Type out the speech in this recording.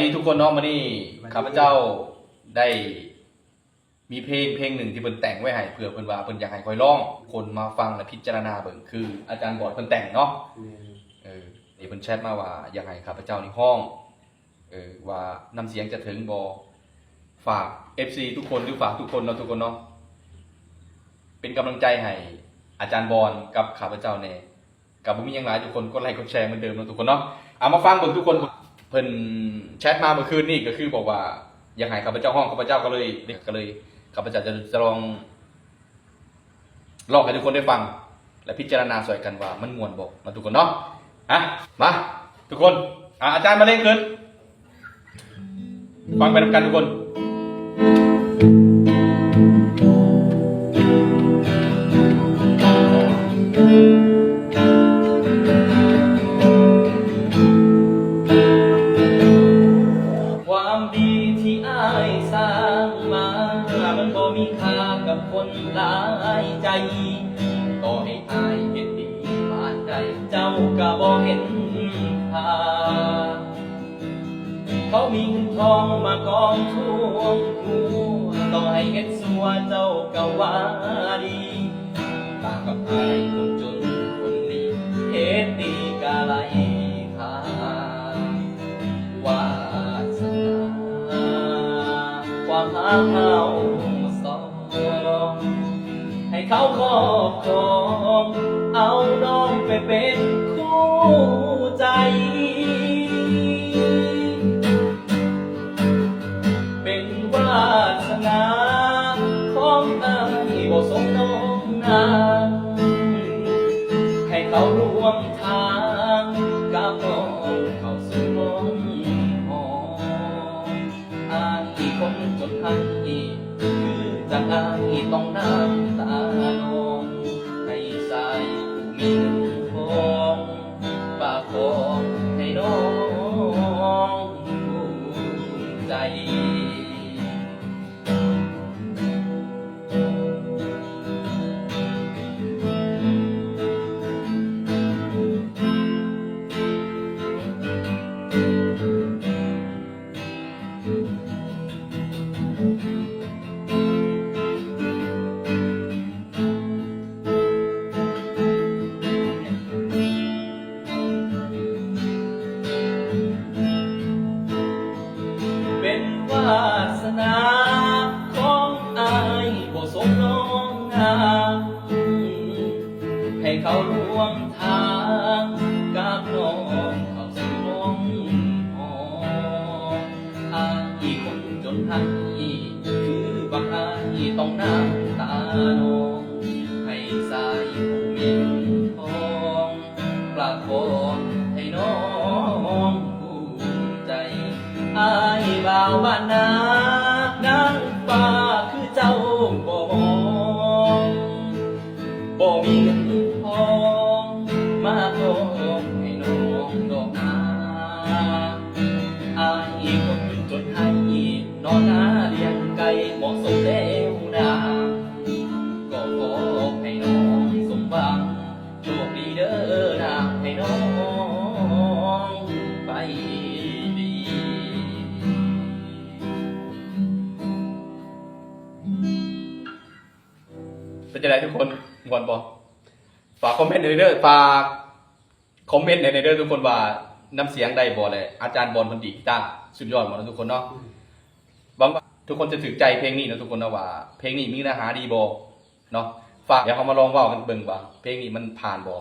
ดีทุกคนเนาะมานี่ข้าพเจ้าได้มีเพลงหนึ่งที่เพิ่นแต่งไว้ให้เพื่อเพิ่นว่าเพิ่นอยากให้คอยร้องคนมาฟังและพิจารณาเบิ่งคืออาจารย์บอดเพิ่นแต่งเนาะนี่เพิ่นแชทมาว่าอยากให้ข้าพเจ้านี่ห้องว่าน้ำเสียงจะถึงบ่ฝาก FC ทุกคนหรือฝากทุกคนเนาะทุกคนเนาะเป็นกำลังใจให้อาจารย์บอลกับข้าพเจ้าแน่กับบ่มีหยังหลายทุกคนกดไลค์กดแชร์เหมือนเดิมเนาะทุกคนเนาะเอามาฟังเบิ่งทุกคนเพิ่นแชทมาเมื่อคืนนี่ก็คือบอกว่าอยากให้ข้าพเจ้าห้องข้าพเจ้าก็เลยข้าพเจ้าจะลองให้ทุกคนได้ฟังและพิจารณาสวยกันว่ามันม่วนบ่มาทุกคนเนาะมาทุกคนอาจารย์มาเล่นเกินฟังไปนำกันทุกคนความดีที่อ้ายสร้างมามันบ่มีค่ากับคนหลายใจต่อให้อ้ายเฮ็ดดีปานใดเจ้าก็บ่เห็นค่าเขามีเงินทองมากองท่วงหัวต่อให้เฮ็ดสัวเจ้าก็ว่าดีต่างกับอ้ายคนจนคนนี้เฮ็ดดีก็ไหลค่าวาสนาความหาเฮาสองให้เขาครอบครองเอาน้องไปเป็นคู่ใจเป็นวาสนาของอ้ายบ่สมน้องนางให้เขาร่วมทางกับน้องเข้าสู่น้องหออ้ายคนจนให้คือจากอ้ายต้องน้ำตาลงให้สายมีเงินทองฝากของให้น้องภูมิใจเป็นวาสนาของอ้ายบ่สมน้องนางให้เขาร่วมทางกับน้องเข้าสู่น้องหออ้ายคนจนให้คือบักอ้ายต้องน้ำตาน้องให้สายผู้มีเงินทองประคองให้น้องภูมิใจอ้ายบ่าวบ้านนานางฟ้าคือเจ้าบ่มองบ่มีเงินทองมาขอให้น้องดอกนาอ้ายคนจนให้นอนนาเลี้ยงไก่เหมาะสมแล้วนะก็ขอให้น้องสมหวังโชคดีเด้อนะให้น้องไปดี เป็นจังไดทุกคนม่วนบ่ฝากคอมเมนต์ในเด้อฝากคอมเมนต์ในเด้อทุกคนว่าน้ำเสียงได้บ่เลยอาจารย์บอลเพิ่นดีกีตาร์สุดยอดหมดนะทุกคนเนาะหวังว่าทุกคนจะถูกใจเพลงนี้นะทุกคนนะว่าเพลงนี้มีเนื้อหาดีบ่เนาะฝากเดี๋ยวเขามาลองเว้ากันเบิ่งว่าเพลงนี้มันผ่านบ่